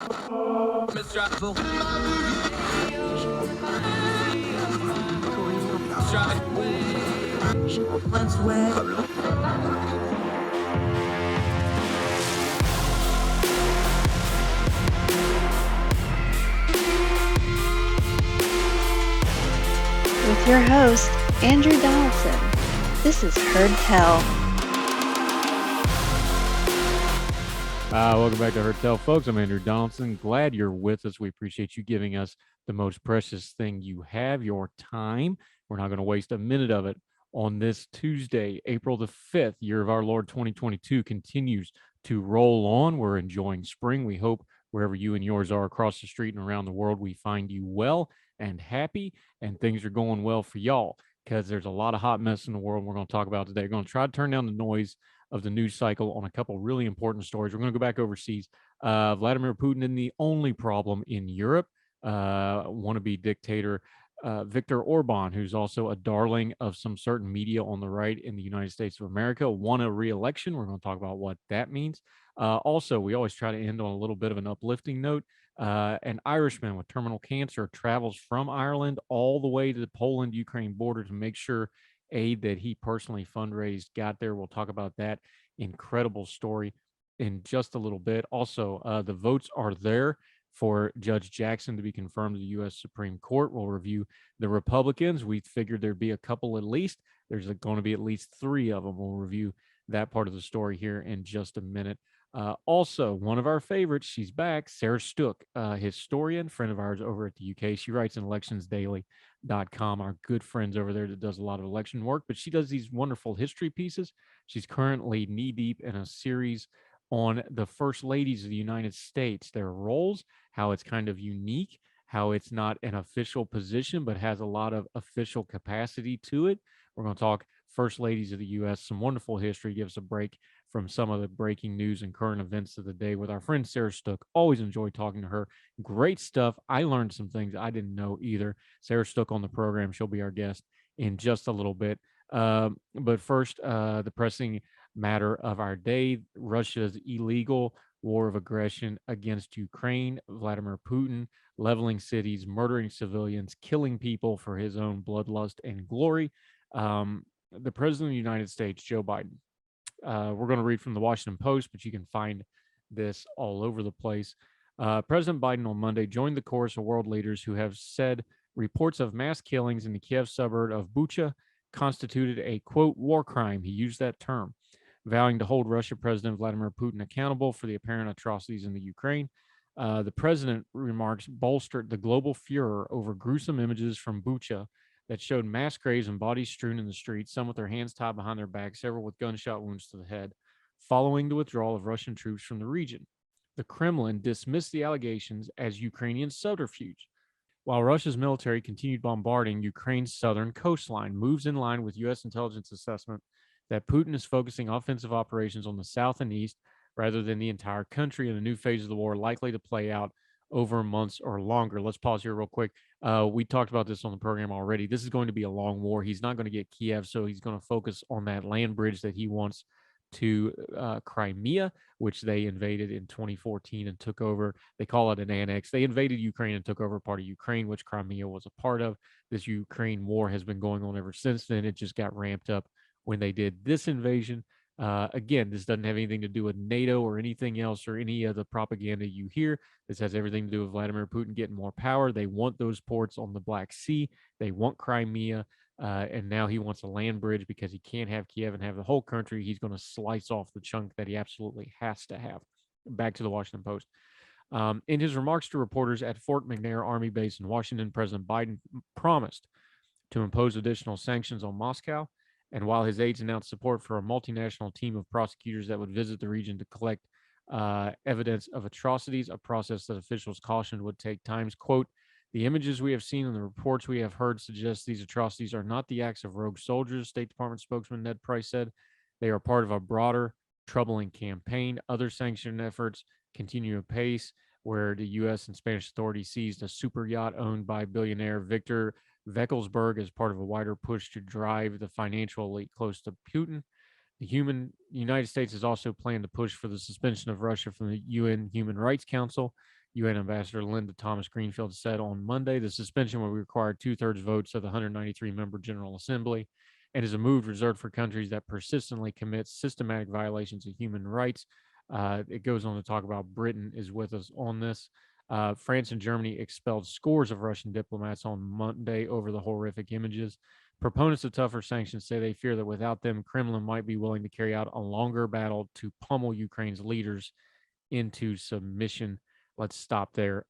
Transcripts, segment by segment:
With your host, Andrew Donaldson. This is Heard Tell. Welcome back to Heard Tell, folks. I'm Andrew Donaldson. Glad you're with us. We appreciate you giving us the most precious thing you have, your time. We're not going to waste a minute of it on this Tuesday, April the 5th, year of our Lord 2022 continues to roll on. We're enjoying spring. We hope wherever you and yours are across the street and around the world, we find you well and happy, and things are going well for y'all, because there's a lot of hot mess in the world we're going to talk about today. We're going to try to turn down the noise of the news cycle on a couple really important stories. We're going to go back overseas. Vladimir Putin isn't the only problem in Europe. Wannabe dictator Victor Orban, who's also a darling of some certain media on the right in the United States of America, won a re-election. We're going to talk about what that means. Also, we always try to end on a little bit of an uplifting note. An Irishman with terminal cancer travels from Ireland all the way to the Poland-Ukraine border to make sure aid that he personally fundraised got there. We'll talk about that incredible story in just a little bit. Also, the votes are there for Judge Jackson to be confirmed to the U.S. Supreme Court. We'll review the Republicans. We figured there'd be a couple at least. There's going to be at least 3 of them. We'll review that part of the story here in just a minute. Also, one of our favorites, she's back, Sarah Stook, historian, friend of ours over at the UK. She writes in electionsdaily.com, our good friends over there that does a lot of election work, but she does these wonderful history pieces. She's currently knee-deep in a series on the first ladies of the United States, their roles, how it's kind of unique, how it's not an official position, but has a lot of official capacity to it. We're going to talk first ladies of the U.S., some wonderful history, give us a break from some of the breaking news and current events of the day with our friend Sarah Stook. Always enjoy talking to her. Great stuff. I learned some things I didn't know either. Sarah Stook on the program. She'll be our guest in just a little bit. But first, the pressing matter of our day, Russia's illegal war of aggression against Ukraine, Vladimir Putin leveling cities, murdering civilians, killing people for his own bloodlust and glory. The President of the United States, Joe Biden, we're going to read from the Washington Post, but you can find this all over the place. President Biden on Monday joined the chorus of world leaders who have said reports of mass killings in the Kiev suburb of Bucha constituted a, quote, war crime. He used that term, vowing to hold Russian President Vladimir Putin accountable for the apparent atrocities in the Ukraine. The president remarks bolstered the global furor over gruesome images from Bucha that showed mass graves and bodies strewn in the streets, some with their hands tied behind their backs, several with gunshot wounds to the head, following the withdrawal of Russian troops from the region. The Kremlin dismissed the allegations as Ukrainian subterfuge. While Russia's military continued bombarding Ukraine's southern coastline, moves in line with U.S. intelligence assessment that Putin is focusing offensive operations on the south and east rather than the entire country, and a new phase of the war likely to play out over months or longer. Let's pause here real quick. We talked about this on the program already. This is going to be a long war. He's not going to get Kiev, so he's going to focus on that land bridge that he wants to Crimea, which they invaded in 2014 and took over. They call it an annex. They invaded Ukraine and took over part of Ukraine, which Crimea was a part of. This Ukraine war has been going on ever since then. It just got ramped up when they did this invasion. Again, this doesn't have anything to do with NATO or anything else or any of the propaganda you hear. This has everything to do with Vladimir Putin getting more power. They want those ports on the Black Sea. They want Crimea. And now he wants a land bridge because he can't have Kiev and have the whole country. He's going to slice off the chunk that he absolutely has to have. Back to the Washington Post. In his remarks to reporters at Fort McNair Army Base in Washington, President Biden promised to impose additional sanctions on Moscow. And while his aides announced support for a multinational team of prosecutors that would visit the region to collect evidence of atrocities, a process that officials cautioned would take time, quote, the images we have seen and the reports we have heard suggest these atrocities are not the acts of rogue soldiers, State Department spokesman Ned Price said. They are part of a broader, troubling campaign. Other sanction efforts continue apace, where the U.S. and Spanish authorities seized a super yacht owned by billionaire Victor Veckelsberg as part of a wider push to drive the financial elite close to Putin. The United States has also planned to push for the suspension of Russia from the UN Human Rights Council. UN Ambassador Linda Thomas Greenfield said on Monday the suspension will require 2/3 votes of the 193-member General Assembly and is a move reserved for countries that persistently commit systematic violations of human rights. It goes on to talk about Britain is with us on this. France and Germany expelled scores of Russian diplomats on Monday over the horrific images. Proponents of tougher sanctions say they fear that without them, Kremlin might be willing to carry out a longer battle to pummel Ukraine's leaders into submission. Let's stop there.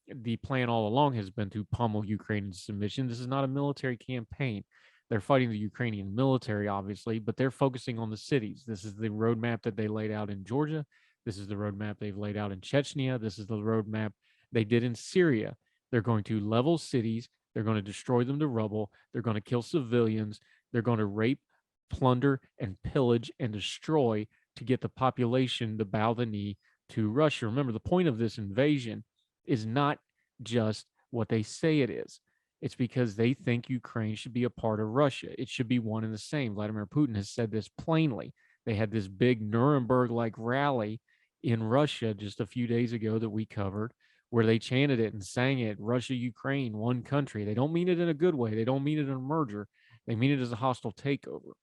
The plan all along has been to pummel Ukraine into submission. This is not a military campaign. They're fighting the Ukrainian military, obviously, but they're focusing on the cities. This is the roadmap that they laid out in Georgia. This is the roadmap they've laid out in Chechnya. This is the roadmap they did in Syria. They're going to level cities. They're going to destroy them to rubble. They're going to kill civilians. They're going to rape, plunder, and pillage and destroy to get the population to bow the knee to Russia. Remember, the point of this invasion is not just what they say it is. It's because they think Ukraine should be a part of Russia. It should be one and the same. Vladimir Putin has said this plainly. They had this big Nuremberg-like rally in Russia just a few days ago that we covered, where they chanted it and sang it, Russia, Ukraine, one country. They don't mean it in a good way. They don't mean it in a merger. They mean it as a hostile takeover.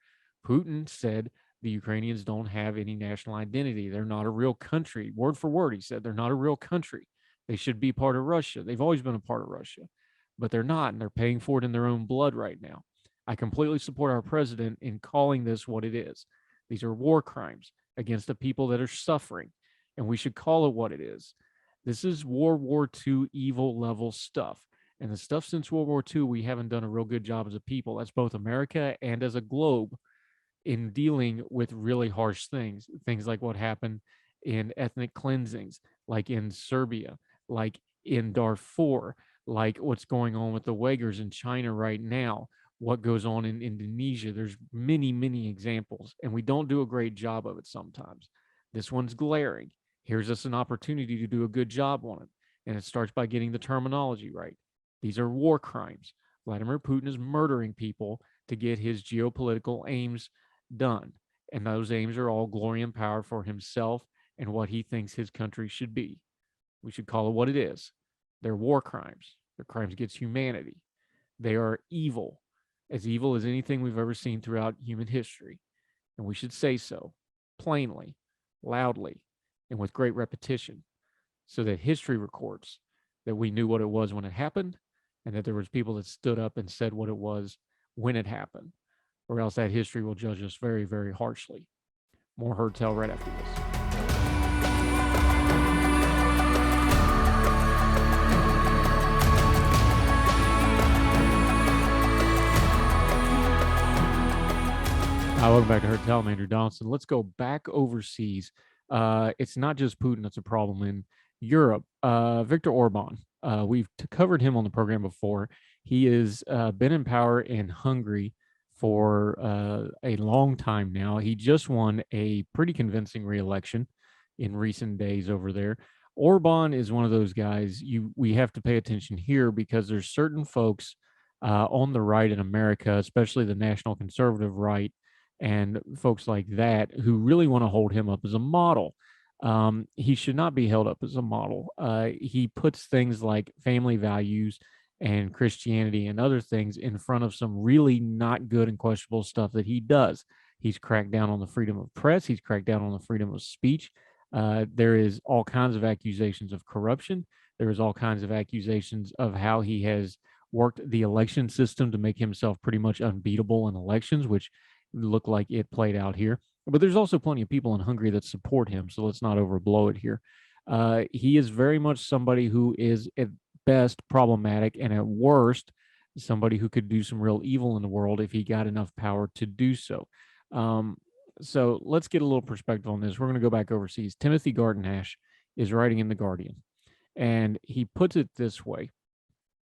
Putin said the Ukrainians don't have any national identity. They're not a real country. Word for word, he said, they're not a real country. They should be part of Russia. They've always been a part of Russia, but they're not, and they're paying for it in their own blood right now. I completely support our president in calling this what it is. These are war crimes against the people that are suffering, and we should call it what it is. This is World War II evil level stuff. And the stuff since World War II, we haven't done a real good job as a people. That's both America and as a globe in dealing with really harsh things. Things like what happened in ethnic cleansings, like in Serbia, like in Darfur, like what's going on with the Uyghurs in China right now, what goes on in Indonesia. There's many, many examples, and we don't do a great job of it sometimes. This one's glaring. Here's us an opportunity to do a good job on it. And it starts by getting the terminology right. These are war crimes. Vladimir Putin is murdering people to get his geopolitical aims done. And those aims are all glory and power for himself and what he thinks his country should be. We should call it what it is. They're war crimes. They're crimes against humanity. They are evil as anything we've ever seen throughout human history. And we should say so plainly, loudly, and with great repetition, so that history records that we knew what it was when it happened, and that there was people that stood up and said what it was when it happened, or else that history will judge us very, very harshly. More Heard Tell right after this. Welcome back to Heard Tell. I'm Andrew Donaldson. Let's go back overseas. It's not just Putin that's a problem in Europe. Victor Orban, we've covered him on the program before. He has been in power in Hungary for a long time now. He just won a pretty convincing re-election in recent days over there. Orban is one of those guys we have to pay attention here, because there's certain folks on the right in America, especially the national conservative right, and folks like that who really want to hold him up as a model. He should not be held up as a model. He puts things like family values and Christianity and other things in front of some really not good and questionable stuff that he does. He's cracked down on the freedom of press. He's cracked down on the freedom of speech. There is all kinds of accusations of corruption. There is all kinds of accusations of how he has worked the election system to make himself pretty much unbeatable in elections, which look like it played out here. But there's also plenty of people in Hungary that support him, so let's not overblow it here. He is very much somebody who is at best problematic, and at worst somebody who could do some real evil in the world if he got enough power to do so. So let's get a little perspective on this. We're going to go back overseas. Timothy Garton-Ash is writing in The Guardian, and he puts it this way.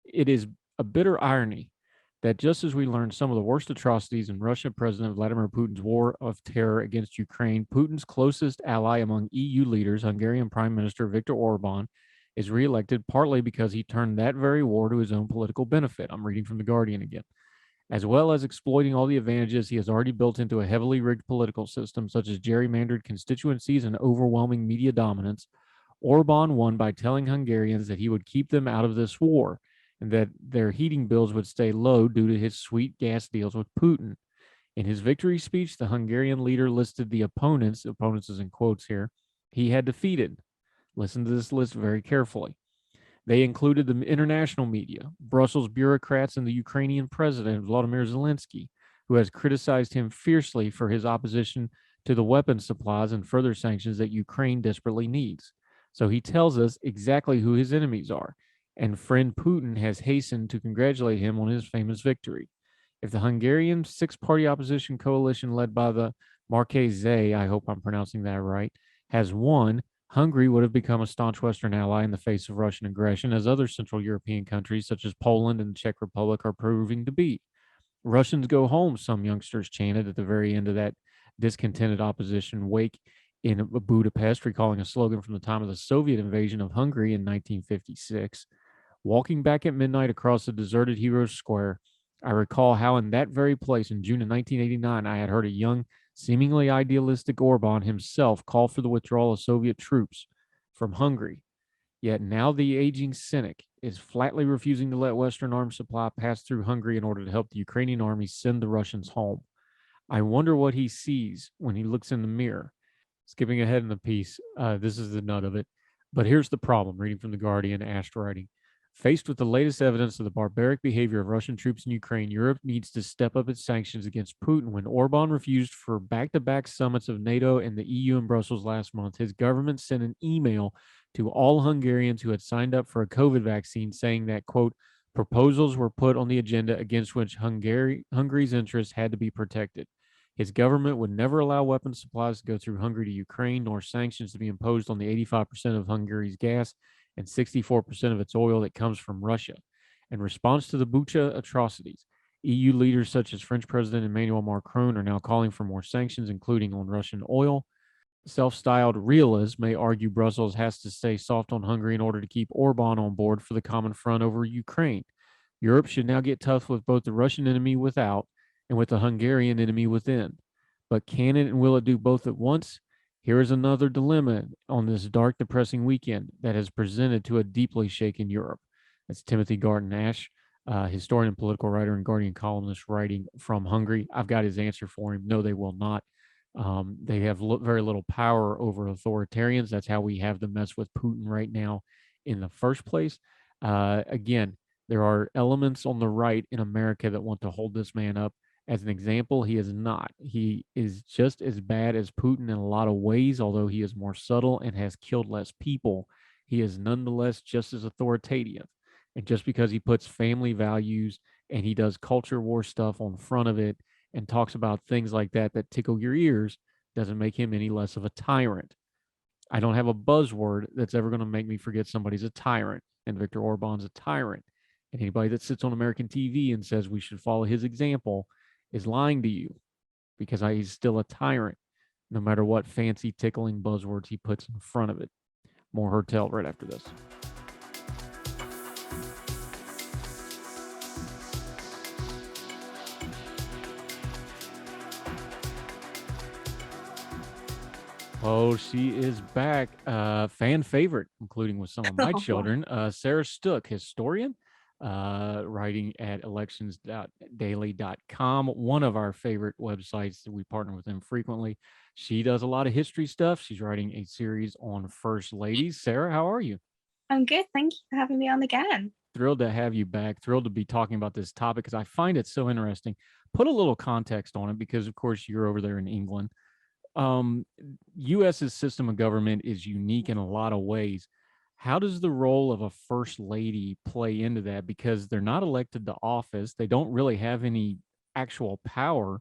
It is a bitter irony that just as we learned some of the worst atrocities in Russian President Vladimir Putin's war of terror against Ukraine, Putin's closest ally among EU leaders, Hungarian Prime Minister Victor Orban, is reelected partly because he turned that very war to his own political benefit. I'm reading from The Guardian again. As well as exploiting all the advantages he has already built into a heavily rigged political system, such as gerrymandered constituencies and overwhelming media dominance, Orban won by telling Hungarians that he would keep them out of this war and that their heating bills would stay low due to his sweet gas deals with Putin. In his victory speech, the Hungarian leader listed the opponents is in quotes here, he had defeated. Listen to this list very carefully. They included the international media, Brussels bureaucrats, and the Ukrainian president, Vladimir Zelensky, who has criticized him fiercely for his opposition to the weapons supplies and further sanctions that Ukraine desperately needs. So he tells us exactly who his enemies are, and friend Putin has hastened to congratulate him on his famous victory. If the Hungarian six-party opposition coalition led by the Marquese, I hope I'm pronouncing that right, has won, Hungary would have become a staunch Western ally in the face of Russian aggression, as other Central European countries such as Poland and the Czech Republic are proving to be. Russians go home, some youngsters chanted at the very end of that discontented opposition wake in Budapest, recalling a slogan from the time of the Soviet invasion of Hungary in 1956. Walking back at midnight across the deserted Heroes Square, I recall how in that very place in June of 1989, I had heard a young, seemingly idealistic Orban himself call for the withdrawal of Soviet troops from Hungary. Yet now the aging cynic is flatly refusing to let Western arms supply pass through Hungary in order to help the Ukrainian army send the Russians home. I wonder what he sees when he looks in the mirror. Skipping ahead in the piece, this is the nut of it. But here's the problem, reading from The Guardian, Ash writing. Faced with the latest evidence of the barbaric behavior of Russian troops in Ukraine, Europe needs to step up its sanctions against Putin. When Orban refused for back-to-back summits of NATO and the EU in Brussels last month, his government sent an email to all Hungarians who had signed up for a COVID vaccine saying that, quote, proposals were put on the agenda against which Hungary's interests had to be protected. His government would never allow weapon supplies to go through Hungary to Ukraine, nor sanctions to be imposed on the 85% of Hungary's gas and 64% of its oil that comes from Russia. In response to the Bucha atrocities, EU leaders such as French President Emmanuel Macron are now calling for more sanctions, including on Russian oil. Self-styled realists may argue Brussels has to stay soft on Hungary in order to keep Orban on board for the common front over Ukraine. Europe should now get tough with both the Russian enemy without and with the Hungarian enemy within. But can it and will it do both at once? Here is another dilemma on this dark, depressing weekend that has presented to a deeply shaken Europe. That's Timothy Garton Ash, historian and political writer and Guardian columnist writing from Hungary. I've got his answer for him. No, they will not. They have very little power over authoritarians. That's how we have the mess with Putin right now in the first place. Again, there are elements on the right in America that want to hold this man up as an example. He is not. He is just as bad as Putin in a lot of ways, although he is more subtle and has killed less people. He is nonetheless just as authoritative. And just because he puts family values and he does culture war stuff on front of it and talks about things like that that tickle your ears doesn't make him any less of a tyrant. I don't have a buzzword that's ever going to make me forget somebody's a tyrant, and Victor Orban's a tyrant. And anybody that sits on American TV and says we should follow his example is lying to you, because he's still a tyrant, no matter what fancy tickling buzzwords he puts in front of it. More Hertel right after this. Oh, she is back. Fan favorite, including with some of my children. Sarah Stook, historian, writing at elections.daily.com, one of our favorite websites that we partner with them frequently. She does a lot of history stuff. She's writing a series on first ladies. Sarah, how are you? I'm good. Thank you for having me on again. Thrilled to have you back. Thrilled to be talking about this topic because I find it so interesting. Put a little context on it because, of course, you're over there in England. US's system of government is unique in a lot of ways. How does the role of a first lady play into that? Because they're not elected to office. They don't really have any actual power.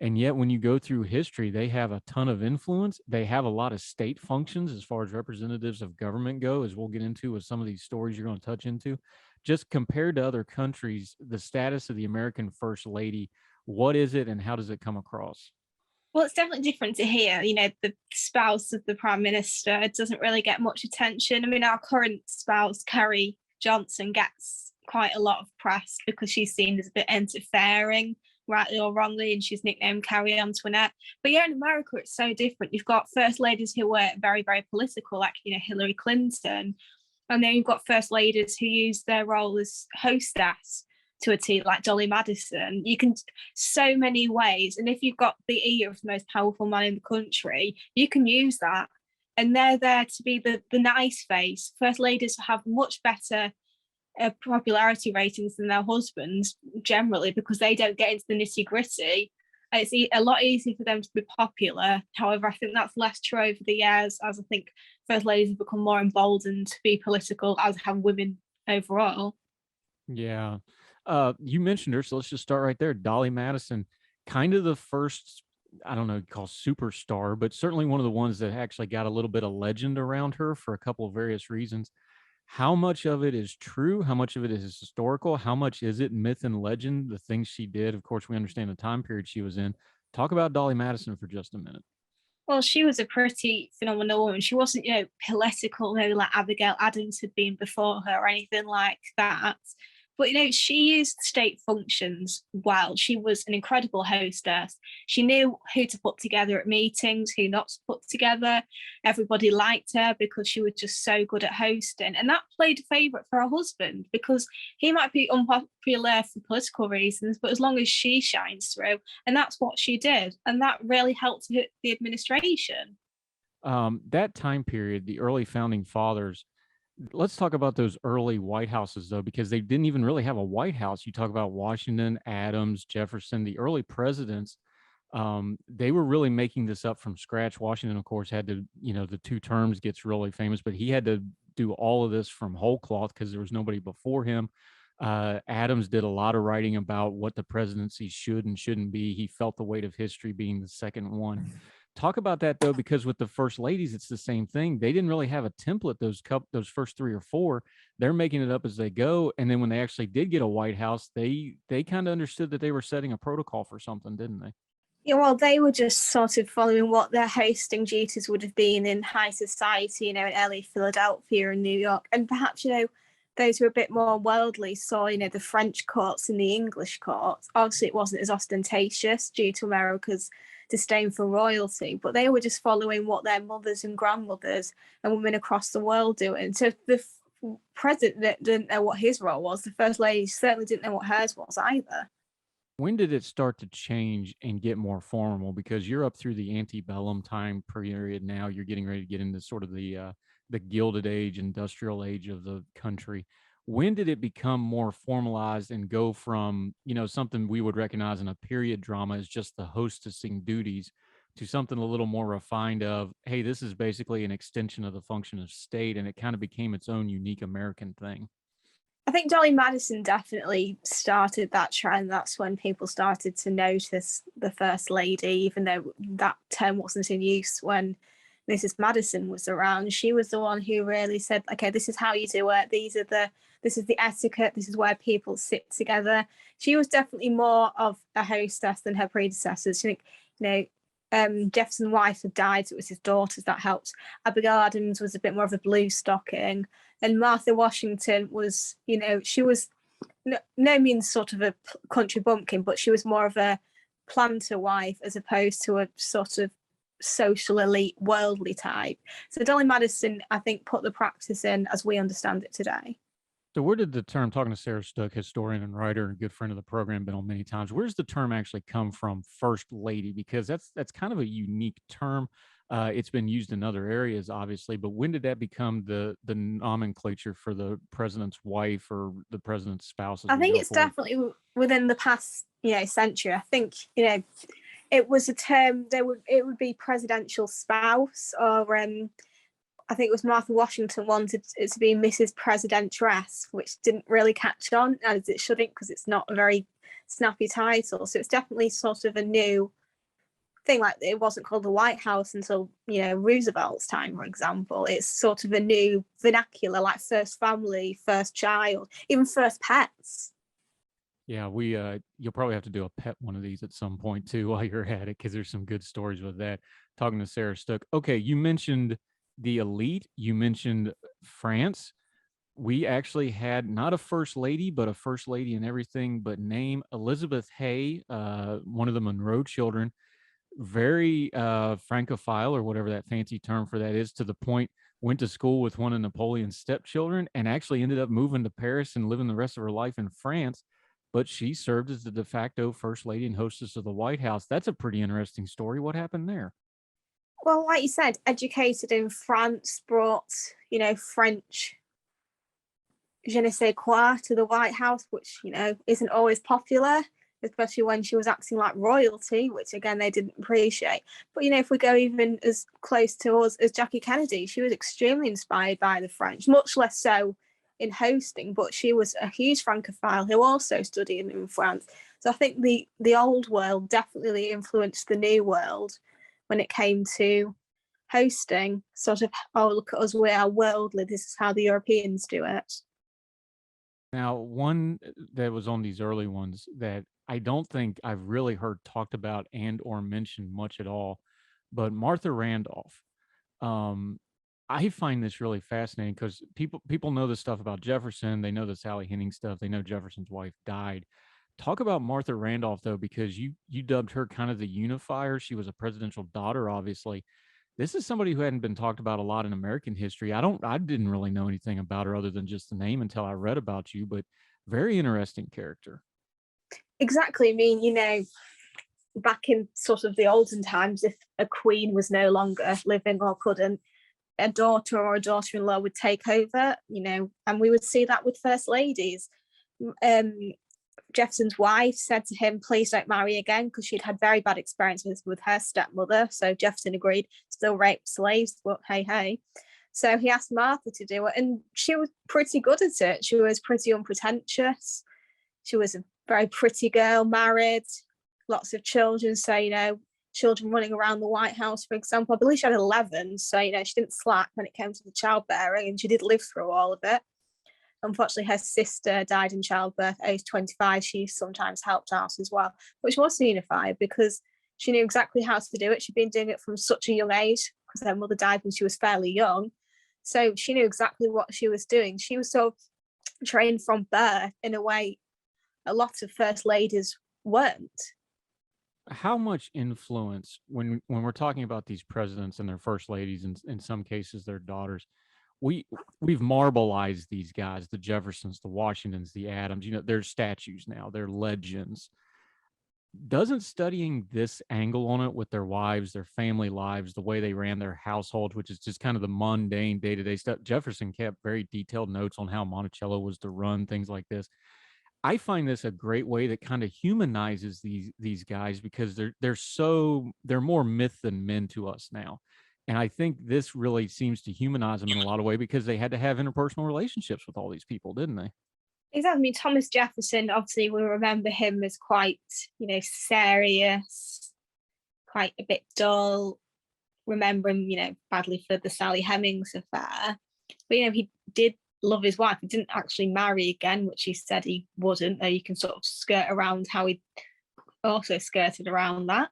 And yet when you go through history, they have a ton of influence. They have a lot of state functions as far as representatives of government go, as we'll get into with some of these stories you're going to touch into. Just compared to other countries, the status of the American first lady, what is it and how does it come across? Well, it's definitely different to here. You know, the spouse of the Prime Minister doesn't really get much attention. I mean, our current spouse, Carrie Johnson, gets quite a lot of press because she's seen as a bit interfering rightly or wrongly, and she's nicknamed Carrie Antoinette. But yeah, in America, it's so different. You've got first ladies who were very, very political, like, Hillary Clinton. And then you've got first ladies who use their role as hostess to a T, like Dolly Madison. You can so many ways. And if you've got the ear of the most powerful man in the country, you can use that. And they're there to be the nice face. First ladies have much better popularity ratings than their husbands generally, because they don't get into the nitty gritty. It's a lot easier for them to be popular. However, I think that's less true over the years, as I think first ladies have become more emboldened to be political, as have women overall. Yeah. You mentioned her, so let's just start right there. Dolly Madison, kind of the first, I don't know, call superstar, but certainly one of the ones that actually got a little bit of legend around her for a couple of various reasons. How much of it is true? How much of it is historical? How much is it myth and legend, the things she did? Of course, we understand the time period she was in. Talk about Dolly Madison for just a minute. Well, she was a pretty phenomenal woman. She wasn't, political, like Abigail Adams had been before her or anything like that. But, she used state functions well. She was an incredible hostess. She knew who to put together at meetings, who not to put together. Everybody liked her because she was just so good at hosting. And that played a favourite for her husband, because he might be unpopular for political reasons, but as long as she shines through, and that's what she did. And that really helped the administration. That time period, the early founding fathers, let's talk about those early White Houses, though, because they didn't even really have a White House. You talk about Washington, Adams, Jefferson, the early presidents. They were really making this up from scratch. Washington, of course, had to, the 2 terms gets really famous, but he had to do all of this from whole cloth because there was nobody before him. Adams did a lot of writing about what the presidency should and shouldn't be. He felt the weight of history being the second one. Talk about that, though, because with the first ladies, it's the same thing. They didn't really have a template those first 3 or 4. They're making it up as they go. And then when they actually did get a White House, they kind of understood that they were setting a protocol for something, didn't they? Yeah, well, they were just sort of following what their hosting duties would have been in high society, in LA, Philadelphia, and New York. And perhaps, those who are a bit more worldly saw, the French courts and the English courts. Obviously, it wasn't as ostentatious due to America's disdain for royalty, but they were just following what their mothers and grandmothers and women across the world doing. So the president didn't know what his role was. The first lady certainly didn't know what hers was either. When did it start to change and get more formal? Because you're up through the antebellum time period now. You're getting ready to get into sort of the Gilded Age, industrial age of the country. When did it become more formalized and go from, something we would recognize in a period drama as just the hostessing duties to something a little more refined of, hey, this is basically an extension of the function of state, and it kind of became its own unique American thing? I think Dolly Madison definitely started that trend. That's when people started to notice the First Lady, even though that term wasn't in use when Mrs. Madison was around. She was the one who really said, okay, this is how you do it. This is the etiquette. This is where people sit together. She was definitely more of a hostess than her predecessors. I think, Jefferson's wife had died, so it was his daughters that helped. Abigail Adams was a bit more of a blue stocking. And Martha Washington was, she was no means sort of a country bumpkin, but she was more of a planter wife as opposed to a sort of social elite worldly type. So Dolly Madison, I think, put the practice in as we understand it today. So where did the term, talking to Sarah Stook, historian and writer and good friend of the program, been on many times, where does the term actually come from, First Lady? Because that's kind of a unique term. It's been used in other areas, obviously, but when did that become the nomenclature for the president's wife or the president's spouse? I think it's definitely within the past, century. I think, it was a term. It would be presidential spouse, or I think it was Martha Washington wanted it to be Mrs. Presidentress, which didn't really catch on, as it shouldn't, because it's not a very snappy title. So it's definitely sort of a new thing. Like, it wasn't called the White House until, Roosevelt's time, for example. It's sort of a new vernacular, like first family, first child, even first pets. Yeah, you'll probably have to do a pet one of these at some point too while you're at it, because there's some good stories with that. Talking to Sarah Stook. Okay, you mentioned the elite. You mentioned France. we actually had not a first lady, but a first lady and everything, but name Elizabeth Hay, one of the Monroe children, very francophile or whatever that fancy term for that is, to the point went to school with one of Napoleon's stepchildren and actually ended up moving to Paris and living the rest of her life in France. But she served as the de facto first lady and hostess of the White House. That's a pretty interesting story. What happened there? Well, like you said, educated in France, brought, French je ne sais quoi to the White House, which, isn't always popular, especially when she was acting like royalty, which again they didn't appreciate. But if we go even as close to us as Jackie Kennedy, she was extremely inspired by the French, much less so in hosting, but she was a huge francophile who also studied in France. So I think the old world definitely influenced the new world when it came to hosting. Sort of, oh, look at us, we are worldly, this is how the Europeans do it. Now, one that was on these early ones that I don't think I've really heard talked about and or mentioned much at all, but Martha Randolph. Um, I find this really fascinating because people know the stuff about Jefferson. They know the Sally Henning stuff. They know Jefferson's wife died. Talk about Martha Randolph though, because you dubbed her kind of the unifier. She was a presidential daughter, obviously. This is somebody who hadn't been talked about a lot in American history. I didn't really know anything about her other than just the name until I read about you, but very interesting character. Exactly. I mean, back in sort of the olden times, if a queen was no longer living or couldn't, a daughter or a daughter-in-law would take over, and we would see that with first ladies. Jefferson's wife said to him, please don't marry again, because she'd had very bad experiences with her stepmother. So Jefferson agreed, still raped slaves, but hey. So he asked Martha to do it, and she was pretty good at it. She was pretty unpretentious. She was a very pretty girl, married, lots of children. So, children running around the White House, for example. I believe she had 11. So, she didn't slack when it came to the childbearing, and she did live through all of it. Unfortunately, her sister died in childbirth, age 25. She sometimes helped out as well, which was unified because she knew exactly how to do it. She'd been doing it from such a young age because her mother died when she was fairly young. So she knew exactly what she was doing. She was sort of trained from birth in a way a lot of first ladies weren't. How much influence when we're talking about these presidents and their first ladies, and in some cases their daughters, we've marbleized these guys, the Jeffersons, the Washingtons, the Adams, they're statues now, they're legends. Doesn't studying this angle on it with their wives, their family lives, the way they ran their household, which is just kind of the mundane day-to-day stuff. Jefferson kept very detailed notes on how Monticello was to run, things like this. I find this a great way that kind of humanizes these guys because they're more myth than men to us now. And I think this really seems to humanize them in a lot of ways because they had to have interpersonal relationships with all these people, didn't they? Exactly. I mean, Thomas Jefferson, obviously, we remember him as quite, serious, quite a bit dull. Remember him, badly for the Sally Hemings affair. But, he did love his wife. He didn't actually marry again, which he said he wouldn't, though you can sort of skirt around how he also skirted around that.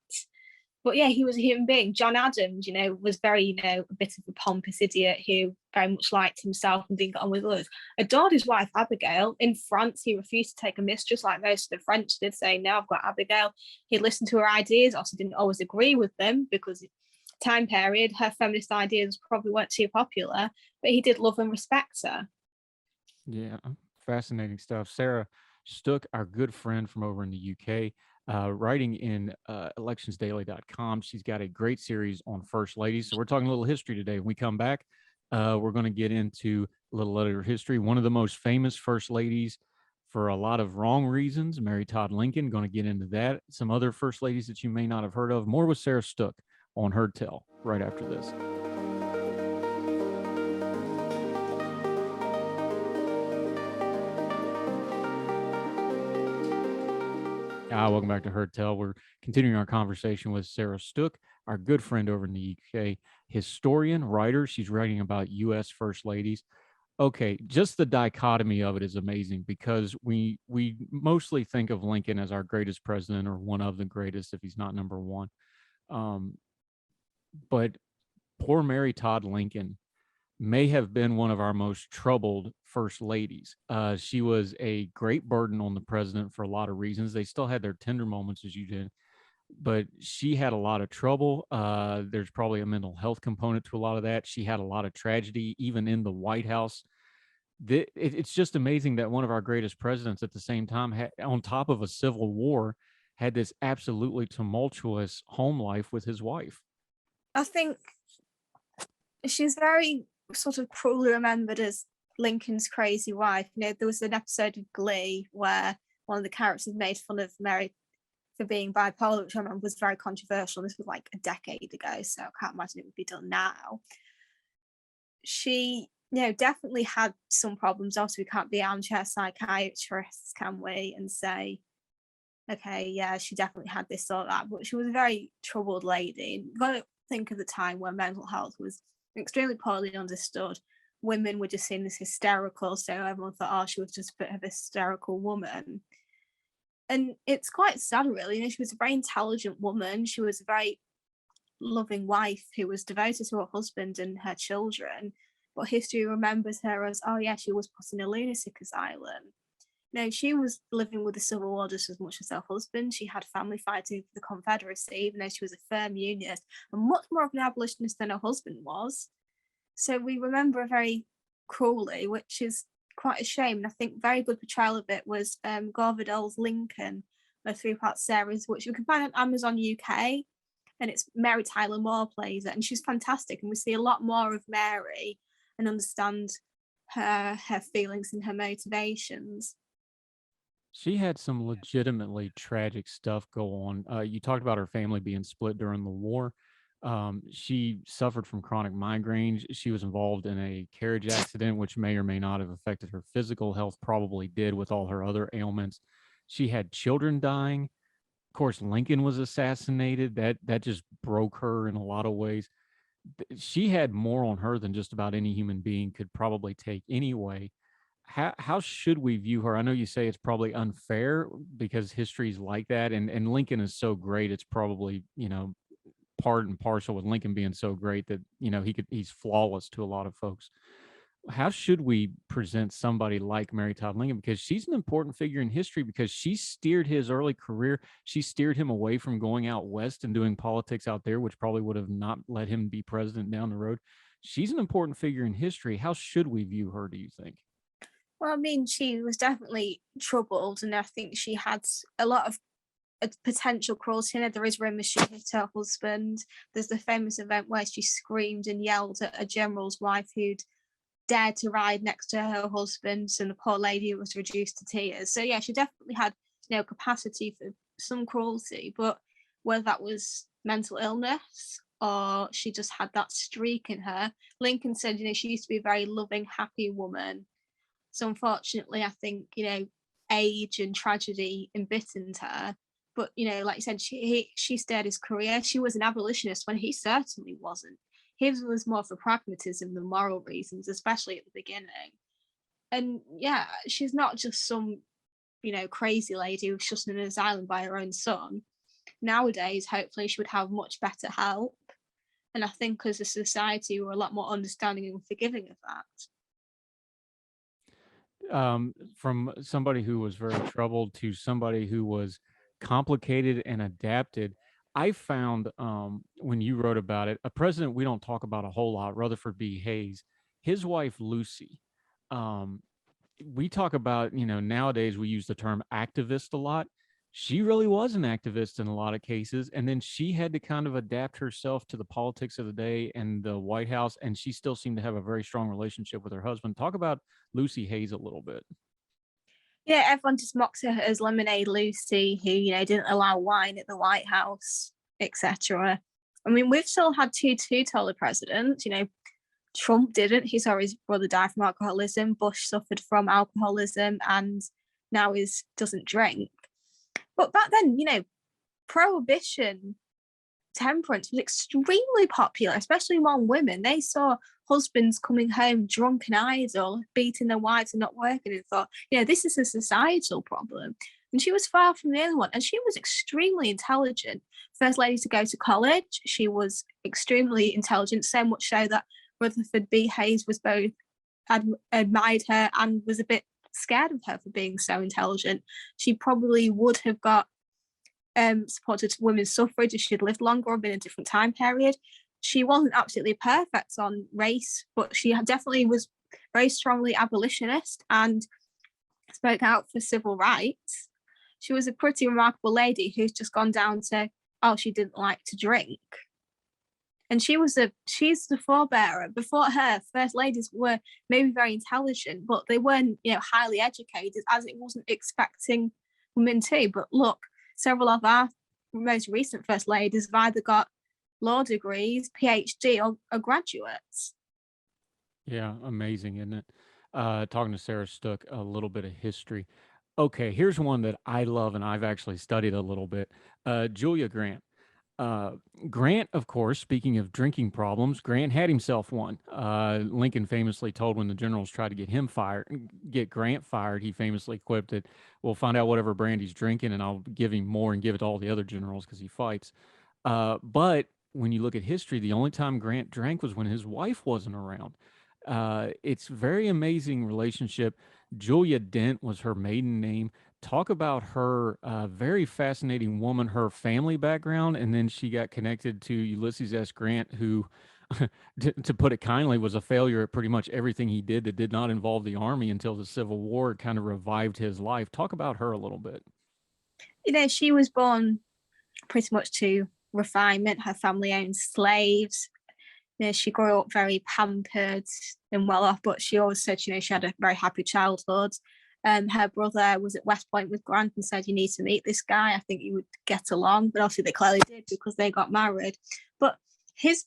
But yeah, he was a human being. John Adams, was very, a bit of a pompous idiot who very much liked himself and didn't get on with others. Adored his wife, Abigail. In France, he refused to take a mistress like most of the French did, saying, no, I've got Abigail. He listened to her ideas, also didn't always agree with them because time period, her feminist ideas probably weren't too popular, but he did love and respect her. Yeah, fascinating stuff. Sarah Stook, our good friend from over in the UK, writing in electionsdaily.com. She's got a great series on first ladies. So we're talking a little history today. When we come back, we're going to get into a little other history. One of the most famous first ladies for a lot of wrong reasons, Mary Todd Lincoln, going to get into that. Some other first ladies that you may not have heard of. More with Sarah Stook on Heard Tell right after this. Welcome back to Heard Tell. We're continuing our conversation with Sarah Stook, our good friend over in the UK, historian, writer. She's writing about U.S. first ladies. Okay, just the dichotomy of it is amazing because we mostly think of Lincoln as our greatest president or one of the greatest if he's not number one. But poor Mary Todd Lincoln, may have been one of our most troubled first ladies. She was a great burden on the president for a lot of reasons. They still had their tender moments, as you did, but she had a lot of trouble. There's probably a mental health component to a lot of that. She had a lot of tragedy, even in the White House. It's just amazing that one of our greatest presidents at the same time, on top of a civil war, had this absolutely tumultuous home life with his wife. I think she's very sort of cruelly remembered as Lincoln's crazy wife. There was an episode of Glee where one of the characters made fun of Mary for being bipolar, which I remember was very controversial. This was like a decade ago, so I can't imagine it would be done now. She, definitely had some problems. Also, we can't be armchair psychiatrists, can we, and say, okay, yeah, she definitely had this or that. But she was a very troubled lady. You've got to think of the time where mental health was extremely poorly understood. Women were just seen as hysterical, so everyone thought, oh, she was just a bit of a hysterical woman. And it's quite sad, really. She was a very intelligent woman. She was a very loving wife who was devoted to her husband and her children. But history remembers her as, oh, yeah, she was put in a lunatic asylum. No, she was living with the Civil War just as much as her husband. She had family fighting for the Confederacy, even though she was a firm unionist and much more of an abolitionist than her husband was. So we remember her very cruelly, which is quite a shame. And I think very good portrayal of it was Gore Vidal's Lincoln, a 3-part series, which you can find on Amazon UK. And it's Mary Tyler Moore plays it, and she's fantastic. And we see a lot more of Mary and understand her feelings and her motivations. She had some legitimately tragic stuff go on. You talked about her family being split during the war. She suffered from chronic migraines. She was involved in a carriage accident, which may or may not have affected her physical health, probably did with all her other ailments. She had children dying. Of course, Lincoln was assassinated. That just broke her in a lot of ways. She had more on her than just about any human being could probably take anyway. How should we view her? I know you say it's probably unfair because history's like that, and Lincoln is so great. It's probably, part and parcel with Lincoln being so great that, he's flawless to a lot of folks. How should we present somebody like Mary Todd Lincoln? Because she's an important figure in history, because she steered his early career. She steered him away from going out west and doing politics out there, which probably would have not let him be president down the road. She's an important figure in history. How should we view her, do you think? Well, I mean, she was definitely troubled, and I think she had a lot of potential cruelty in her. There is rumours she hit her husband. There's the famous event where she screamed and yelled at a general's wife who'd dared to ride next to her husband, and the poor lady was reduced to tears. So yeah, she definitely had, capacity for some cruelty, but whether that was mental illness or she just had that streak in her. Lincoln said, she used to be a very loving, happy woman. So unfortunately, I think, age and tragedy embittered her. But, like you said, she steered his career. She was an abolitionist when he certainly wasn't. His was more for pragmatism than moral reasons, especially at the beginning. And yeah, she's not just some, crazy lady who's just in an asylum by her own son. Nowadays, hopefully, she would have much better help. And I think as a society, we're a lot more understanding and forgiving of that. From somebody who was very troubled to somebody who was complicated and adapted, I found, when you wrote about it, a president we don't talk about a whole lot, Rutherford B. Hayes, his wife Lucy. We talk about, nowadays we use the term activist a lot. She really was an activist in a lot of cases, and then she had to kind of adapt herself to the politics of the day and the White House, and she still seemed to have a very strong relationship with her husband. Talk about Lucy Hayes a little bit. Yeah, everyone just mocks her as Lemonade Lucy, who, didn't allow wine at the White House, etc. I mean, we've still had two two-term presidents. Trump didn't. He saw his brother die from alcoholism. Bush suffered from alcoholism and now doesn't drink. But back then, prohibition, temperance was extremely popular, especially among women. They saw husbands coming home drunk and idle, beating their wives and not working, and thought, this is a societal problem. And she was far from the only one. And she was extremely intelligent. First lady to go to college. She was extremely intelligent, so much so that Rutherford B. Hayes was both admired her and was a bit scared of her for being so intelligent. She probably would have got supported women's suffrage if she'd lived longer or been in a different time period. She wasn't absolutely perfect on race, but she definitely was very strongly abolitionist and spoke out for civil rights. She was a pretty remarkable lady who's just gone down to, oh, she didn't like to drink. And she's the forebearer. Before her, first ladies were maybe very intelligent, but they weren't, highly educated, as it wasn't expecting women to. But look, several of our most recent first ladies have either got law degrees, PhD, or graduates. Yeah, amazing, isn't it? Talking to Sarah Stook, a little bit of history. Okay, here's one that I love and I've actually studied a little bit. Julia Grant. Grant, of course, speaking of drinking problems, Grant had himself one. Lincoln famously told when the generals tried to get Grant fired, he famously quipped that, "We'll find out whatever brand he's drinking, and I'll give him more and give it to all the other generals because he fights." But when you look at history, the only time Grant drank was when his wife wasn't around. It's very amazing relationship. Julia Dent was her maiden name. Talk about her very fascinating woman, her family background, and then she got connected to Ulysses S. Grant, who, to put it kindly, was a failure at pretty much everything he did that did not involve the army until the Civil War kind of revived his life. Talk about her a little bit. She was born pretty much to refinement. Her family owned slaves. She grew up very pampered and well off, but she always said, she had a very happy childhood. Her brother was at West Point with Grant and said, "You need to meet this guy. I think you would get along." But obviously they clearly did because they got married. But his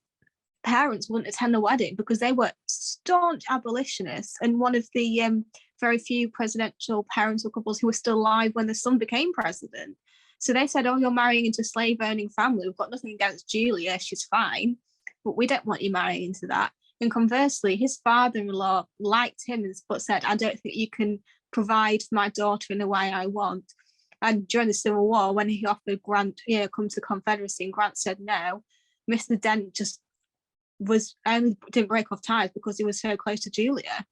parents wouldn't attend the wedding because they were staunch abolitionists and one of the very few presidential parental couples who were still alive when the son became president. So they said, "Oh, you're marrying into a slave-owning family. We've got nothing against Julia. She's fine. But we don't want you marrying into that." And conversely, his father-in-law liked him but said, "I don't think you can provide for my daughter in the way I want." And during the Civil War, when he offered Grant, come to the Confederacy, and Grant said no, Mr. Dent just didn't break off ties because he was so close to Julia.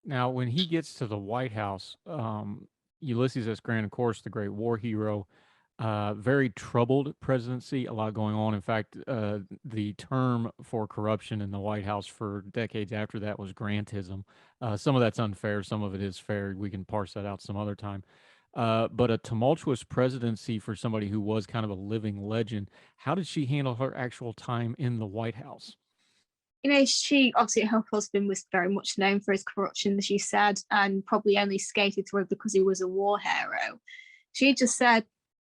Now, when he gets to the White House, Ulysses S. Grant, of course, the great war hero, very troubled presidency, a lot going on. In fact, the term for corruption in the White House for decades after that was Grantism. Some of that's unfair, some of it is fair. We can parse that out some other time. But a tumultuous presidency for somebody who was kind of a living legend. How did she handle her actual time in the White House? She obviously, her husband was very much known for his corruption, as you said, and probably only skated through because he was a war hero. She just said,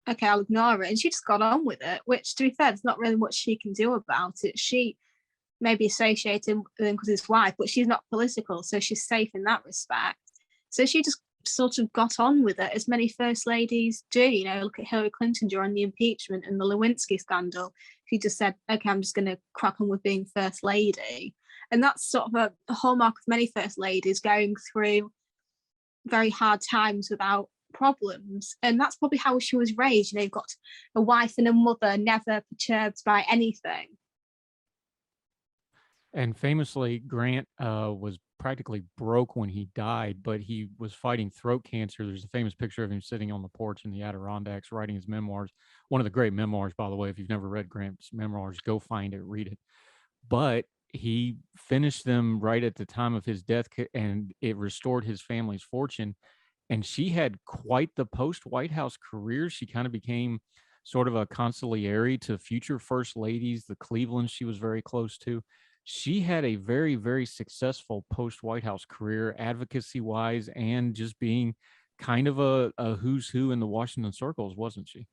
"Okay, I'll ignore it." And she just got on with it, which, to be fair, there's not really much she can do about it. She may be associated with him because his wife, but she's not political, so she's safe in that respect. So she just sort of got on with it, as many first ladies do. Look at Hillary Clinton during the impeachment and the Lewinsky scandal. She just said, "Okay, I'm just going to crack on with being first lady." And that's sort of a hallmark of many first ladies, going through very hard times without problems. And that's probably how she was raised. You've got a wife and a mother never perturbed by anything. And famously, Grant was practically broke when he died, but he was fighting throat cancer. There's a famous picture of him sitting on the porch in the Adirondacks writing his memoirs. One of the great memoirs, by the way. If you've never read Grant's memoirs, go find it, read it. But he finished them right at the time of his death, and it restored his family's fortune. And she had quite the post-White House career. She kind of became sort of a consigliere to future first ladies, the Clevelands she was very close to. She had a very, very successful post-White House career, advocacy-wise, and just being kind of a who's who in the Washington circles, wasn't she?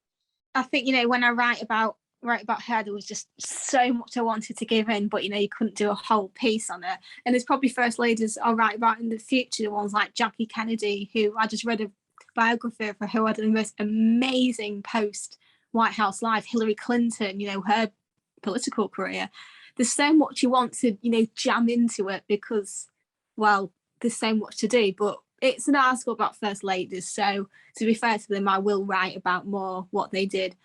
I think, when I write about her, there was just so much I wanted to give in, but you couldn't do a whole piece on her. And there's probably first ladies I'll write about in the future, ones like Jackie Kennedy, who I just read a biography of her, who had the most amazing post White House life. Hillary Clinton, her political career. There's so much you want to, jam into it because, well, there's so much to do. But it's an article about first ladies, so to be fair to them, I will write about more what they did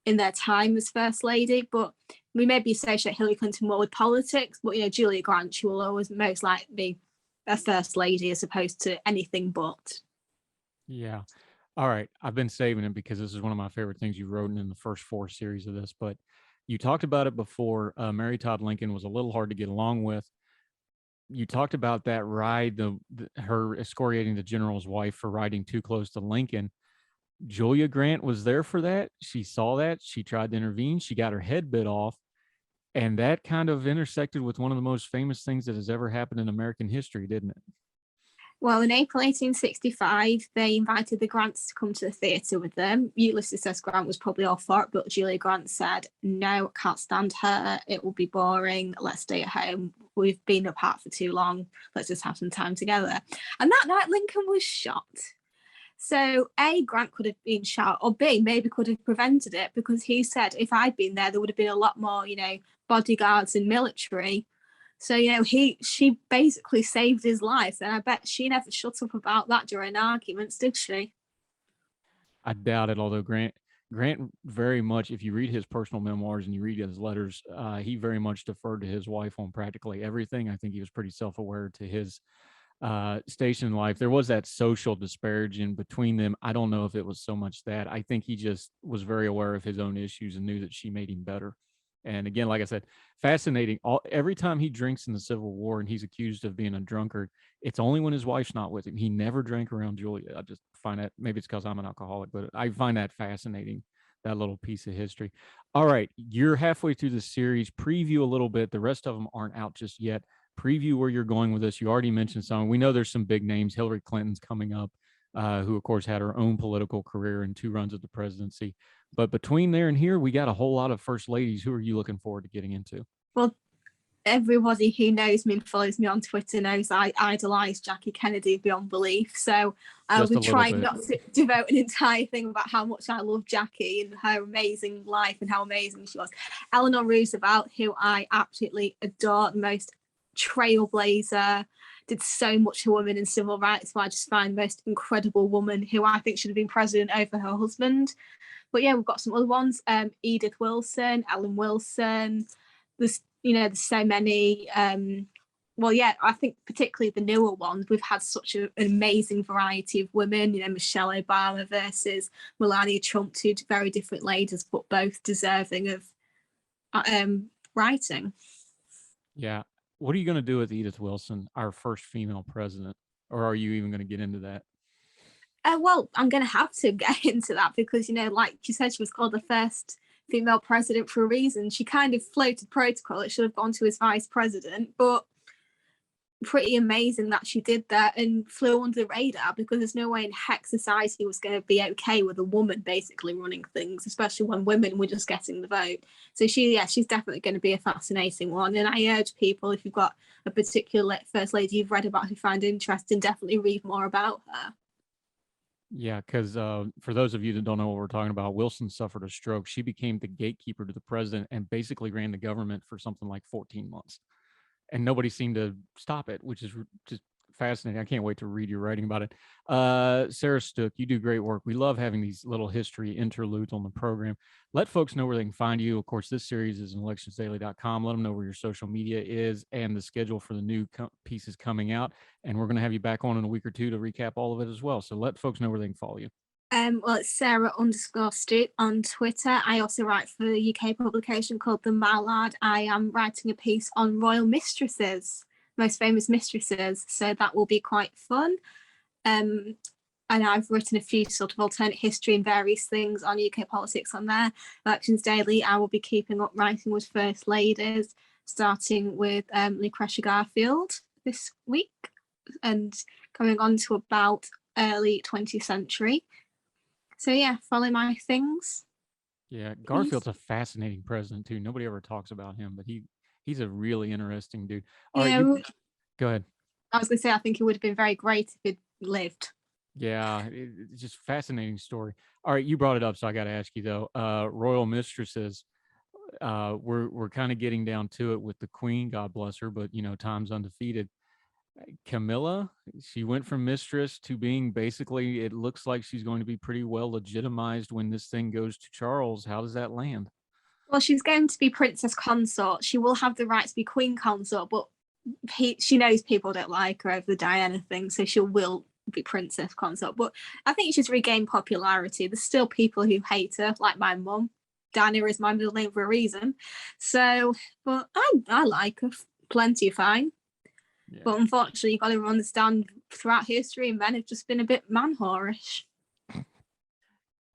in their time as First Lady, but we maybe associate Hillary Clinton more with politics, but, Julia Grant, she will always most likely be a First Lady as opposed to anything but. Yeah. All right. I've been saving it because this is one of my favorite things you wrote in the first 4 series of this, but you talked about it before. Mary Todd Lincoln was a little hard to get along with. You talked about that ride, her excoriating the general's wife for riding too close to Lincoln. Julia Grant was there for that. She saw that. She tried to intervene. She got her head bit off. And that kind of intersected with one of the most famous things that has ever happened in American history, didn't it? Well, in April 1865, they invited the Grants to come to the theatre with them. Ulysses S. Grant was probably all for it, but Julia Grant said, no, can't stand her. It will be boring. Let's stay at home. We've been apart for too long. Let's just have some time together. And that night, Lincoln was shot. So A, Grant could have been shot, or B, maybe could have prevented it, because he said if I'd been there would have been a lot more, bodyguards and military. So, she basically saved his life. And I bet she never shut up about that during arguments, did she? I doubt it, although Grant very much, if you read his personal memoirs and you read his letters, he very much deferred to his wife on practically everything. I think he was pretty self-aware to his station in life. There was that social disparaging between them. I don't know if it was so much that. I think he just was very aware of his own issues and knew that she made him better. And again, like I said, fascinating. Every time he drinks in the Civil War and he's accused of being a drunkard, it's only when his wife's not with him. He never drank around Julia. I just find that, maybe it's because I'm an alcoholic, but I find that fascinating, that little piece of history. All right, you're halfway through the series. Preview a little bit. The rest of them aren't out just yet. Preview where you're going with this. You already mentioned some. We know there's some big names. Hillary Clinton's coming up, who, of course, had her own political career and 2 runs at the presidency. But between there and here, we got a whole lot of first ladies. Who are you looking forward to getting into? Well, everybody who knows me and follows me on Twitter knows I idolize Jackie Kennedy beyond belief. So I'll be trying not to devote an entire thing about how much I love Jackie and her amazing life and how amazing she was. Eleanor Roosevelt, who I absolutely adore, the most trailblazer, did so much for women in civil rights. So I just find the most incredible woman who I think should have been president over her husband. But yeah, we've got some other ones. Edith Wilson, Ellen Wilson. There's so many. Well, yeah, I think particularly the newer ones, we've had such an amazing variety of women. Michelle Obama versus Melania Trump, 2 very different ladies, but both deserving of writing. Yeah. What are you going to do with Edith Wilson, our first female president? Or are you even going to get into that? Well, I'm going to have to get into that because, like you said, she was called the first female president for a reason. She kind of floated protocol. It should have gone to his vice president, but pretty amazing that she did that and flew under the radar, because there's no way in heck society was going to be okay with a woman basically running things, especially when women were just getting the vote. So she's definitely going to be a fascinating one. And I urge people, if you've got a particular first lady you've read about who find interesting, definitely read more about her. Yeah, because for those of you that don't know what we're talking about, Wilson suffered a stroke. She became the gatekeeper to the president and basically ran the government for something like 14 months. And nobody seemed to stop it, which is just fascinating. I can't wait to read your writing about it. Sarah Stook, you do great work. We love having these little history interludes on the program. Let folks know where they can find you. Of course, this series is in electionsdaily.com. Let them know where your social media is and the schedule for the new pieces coming out. And we're going to have you back on in a week or 2 to recap all of it as well. So let folks know where they can follow you. Well, it's Sarah_Stook on Twitter. I also write for a UK publication called The Mallard. I am writing a piece on royal mistresses, most famous mistresses, so that will be quite fun. And I've written a few sort of alternate history and various things on UK politics on there. Elections Daily, I will be keeping up writing with first ladies, starting with Lucretia Garfield this week and coming on to about early 20th century. So yeah, follow my things. Yeah, Garfield's a fascinating president too. Nobody ever talks about him, but he's a really interesting dude. All right, go ahead. I was going to say, I think it would have been very great if he'd lived. Yeah, it's just fascinating story. All right, you brought it up, so I got to ask you though. Royal mistresses, we're kind of getting down to it with the Queen, God bless her, but time's undefeated. Camilla, she went from mistress to being basically, it looks like she's going to be pretty well legitimized when this thing goes to Charles. How does that land? Well, she's going to be princess consort. She will have the right to be queen consort, but she knows people don't like her over the Diana thing, so she will be princess consort. But I think she's regained popularity. There's still people who hate her, like my mum. Diana is my middle name for a reason. So, but I like her plenty fine. Yeah. But unfortunately, you've got to understand throughout history, men have just been a bit man whorish.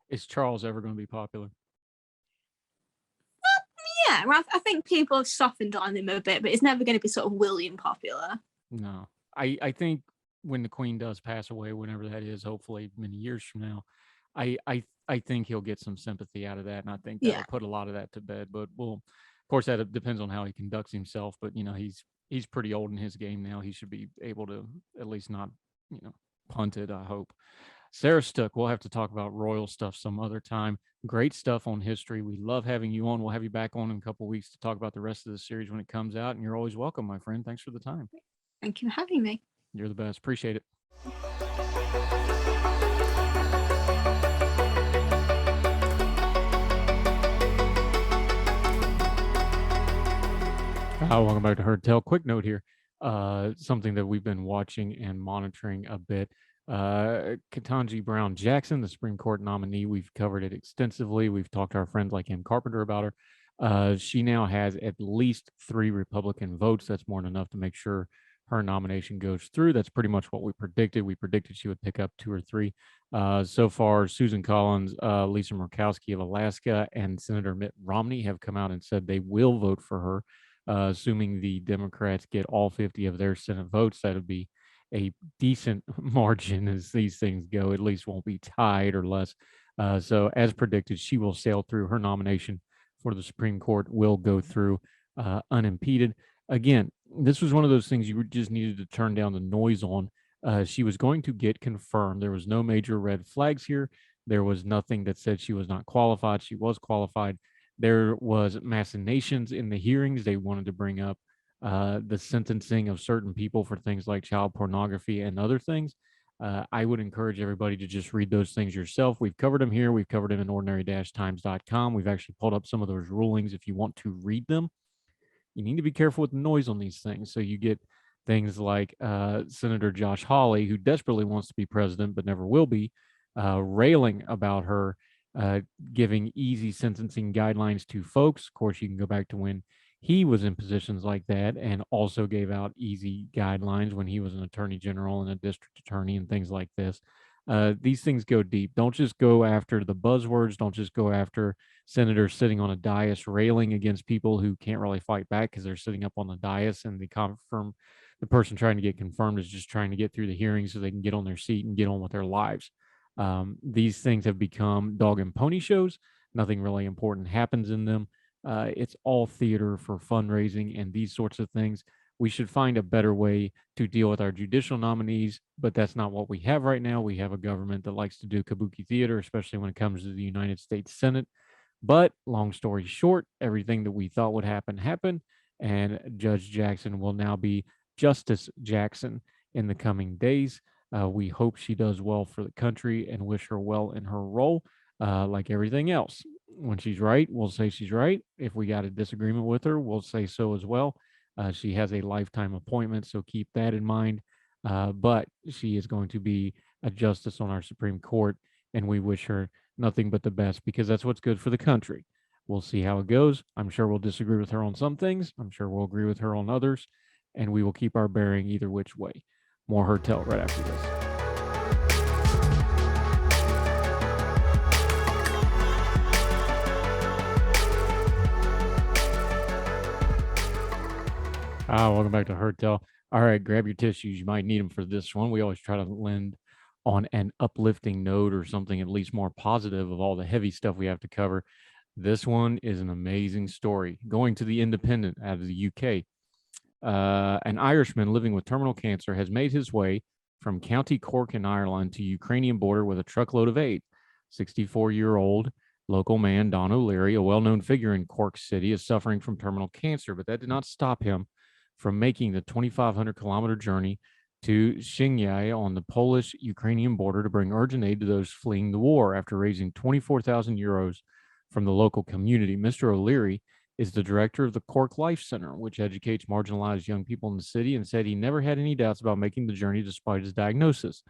Is Charles ever going to be popular? Yeah, I think people have softened on him a bit, but it's never going to be sort of William popular. No, I think when the Queen does pass away, whenever that is, hopefully many years from now, I think he'll get some sympathy out of that, and I think that'll put a lot of that to bed. But well, of course, that depends on how he conducts himself. But he's pretty old in his game now. He should be able to at least not punt it, I hope. Sarah Stook, we'll have to talk about royal stuff some other time. Great stuff on history. We love having you on. We'll have you back on in a couple of weeks to talk about the rest of the series when it comes out. And you're always welcome, my friend. Thanks for the time. Thank you for having me. You're the best. Appreciate it. Welcome back to Heard Tell. Quick note here. Something that we've been watching and monitoring a bit. Ketanji Brown Jackson, the Supreme Court nominee, we've covered it extensively. We've talked to our friends like Em Carpenter about her. She now has at least 3 Republican votes. That's more than enough to make sure her nomination goes through. That's pretty much what we predicted. We predicted she would pick up 2 or 3. So far, Susan Collins, Lisa Murkowski of Alaska, and Senator Mitt Romney have come out and said they will vote for her. Assuming the Democrats get all 50 of their Senate votes, that would be a decent margin as these things go. At least won't be tied or less. So as predicted, she will sail through. Her nomination for the Supreme Court will go through unimpeded. Again, this was one of those things you just needed to turn down the noise on. She was going to get confirmed. There was no major red flags here. There was nothing that said she was not qualified. She was qualified. There was machinations in the hearings. They wanted to bring up the sentencing of certain people for things like child pornography and other things. I would encourage everybody to just read those things yourself. We've covered them here. We've covered them in ordinary-times.com. We've actually pulled up some of those rulings if you want to read them. You need to be careful with the noise on these things. So you get things like Senator Josh Hawley, who desperately wants to be president but never will be, railing about her giving easy sentencing guidelines to folks. Of course, you can go back to when he was in positions like that and also gave out easy guidelines when he was an attorney general and a district attorney and things like this. These things go deep. Don't just go after the buzzwords. Don't just go after senators sitting on a dais railing against people who can't really fight back because they're sitting up on the dais, and the person trying to get confirmed is just trying to get through the hearing so they can get on their seat and get on with their lives. These things have become dog and pony shows. Nothing really important happens in them. It's all theater for fundraising and these sorts of things. We should find a better way to deal with our judicial nominees, but that's not what we have right now. We have a government that likes to do kabuki theater, especially when it comes to the United States Senate. But long story short, everything that we thought would happen happened, and Judge Jackson will now be Justice Jackson in the coming days. We hope she does well for the country and wish her well in her role, like everything else. When she's right, we'll say she's right. If we got a disagreement with her, we'll say so as well. She has a lifetime appointment, so keep that in mind. But she is going to be a justice on our Supreme Court, and we wish her nothing but the best because that's what's good for the country. We'll see how it goes. I'm sure we'll disagree with her on some things. I'm sure we'll agree with her on others, and we will keep our bearing either which way. More Heard Tell right after this. Welcome back to Heard Tell. All right, grab your tissues. You might need them for this one. We always try to lend on an uplifting note or something at least more positive of all the heavy stuff we have to cover. This one is an amazing story. Going to the Independent out of the UK. An Irishman living with terminal cancer has made his way from County Cork in Ireland to Ukrainian border with a truckload of aid. 64-year-old local man Don O'Leary, a well-known figure in Cork City, is suffering from terminal cancer, but that did not stop him from making the 2,500-kilometer journey to Szynia on the Polish-Ukrainian border to bring urgent aid to those fleeing the war after raising 24,000 euros from the local community. Mr. O'Leary is the director of the Cork Life Center, which educates marginalized young people in the city, and said he never had any doubts about making the journey despite his diagnosis.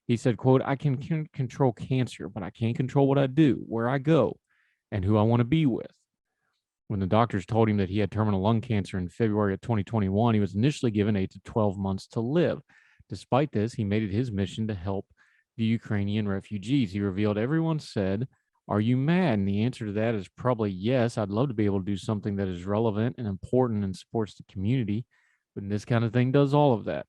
He said, quote, I can control cancer, but I can't control what I do, where I go, and who I want to be with. When the doctors told him that he had terminal lung cancer in February of 2021, he was initially given 8 to 12 months to live. Despite this, he made it his mission to help the Ukrainian refugees. He revealed, everyone said, are you mad? And the answer to that is probably yes. I'd love to be able to do something that is relevant and important and supports the community. But this kind of thing does all of that.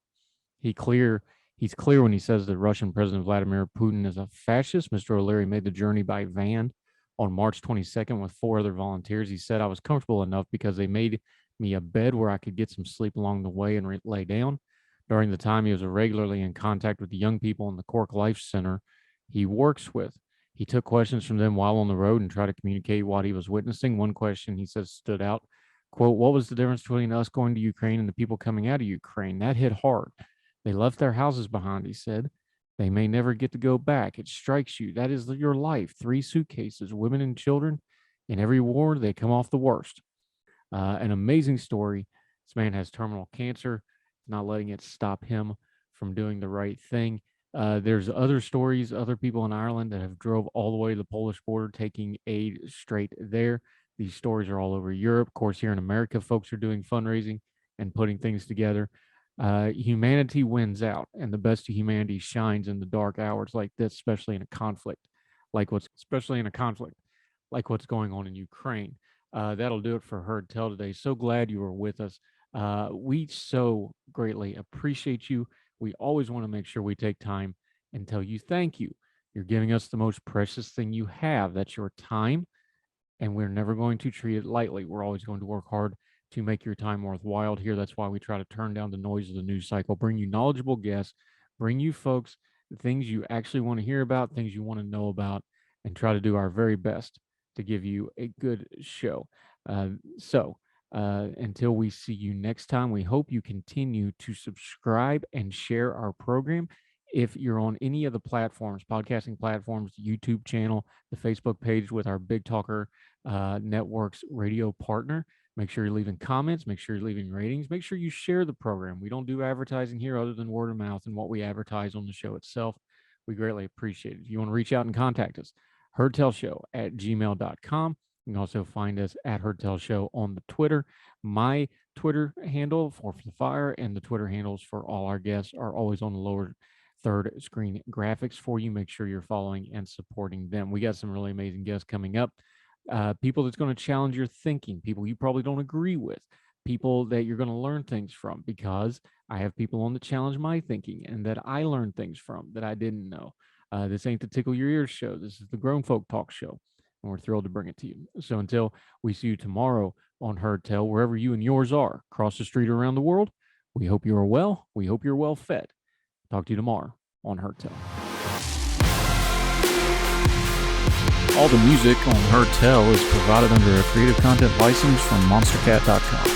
He's clear when he says that Russian President Vladimir Putin is a fascist. Mr. O'Leary made the journey by van on March 22nd with 4 other volunteers. He said, I was comfortable enough because they made me a bed where I could get some sleep along the way and lay down. During the time, he was regularly in contact with the young people in the Cork Life Center he works with. He took questions from them while on the road and tried to communicate what he was witnessing. One question, he says, stood out. Quote, what was the difference between us going to Ukraine and the people coming out of Ukraine? That hit hard. They left their houses behind, he said. They may never get to go back. It strikes you. That is your life. 3 suitcases, women and children. In every war, they come off the worst. An amazing story. This man has terminal cancer. He's not letting it stop him from doing the right thing. There's other stories, other people in Ireland that have drove all the way to the Polish border, taking aid straight there. These stories are all over Europe. Of course, here in America, folks are doing fundraising and putting things together. Humanity wins out, and the best of humanity shines in the dark hours like this, especially in a conflict, like what's going on in Ukraine. That'll do it for Heard Tell today. So glad you were with us. We so greatly appreciate you. We always want to make sure we take time and tell you thank you. You're giving us the most precious thing you have. That's your time, and we're never going to treat it lightly. We're always going to work hard to make your time worthwhile here. That's why we try to turn down the noise of the news cycle, bring you knowledgeable guests, bring you folks the things you actually want to hear about, things you want to know about, and try to do our very best to give you a good show. Until we see you next time, we hope you continue to subscribe and share our program. If you're on any of the platforms, podcasting platforms, YouTube channel, the Facebook page with our Big Talker Network's radio partner, make sure you're leaving comments, make sure you're leaving ratings, make sure you share the program. We don't do advertising here other than word of mouth and what we advertise on the show itself. We greatly appreciate it. If you want to reach out and contact us, heardtellshow@gmail.com. You can also find us at heardtellshow on the Twitter. My Twitter handle for the fire and the Twitter handles for all our guests are always on the lower third screen graphics for you. Make sure you're following and supporting them. We got some really amazing guests coming up. People that's going to challenge your thinking, people you probably don't agree with, people that you're going to learn things from, because I have people on that challenge my thinking and that I learn things from that I didn't know. This ain't the Tickle Your Ears show. This is the Grown Folk Talk show, and we're thrilled to bring it to you. So until we see you tomorrow on Heard Tell, wherever you and yours are, across the street or around the world, we hope you are well. We hope you're well fed. Talk to you tomorrow on Heard Tell. All the music on Heard Tell is provided under a Creative Content license from monstercat.com.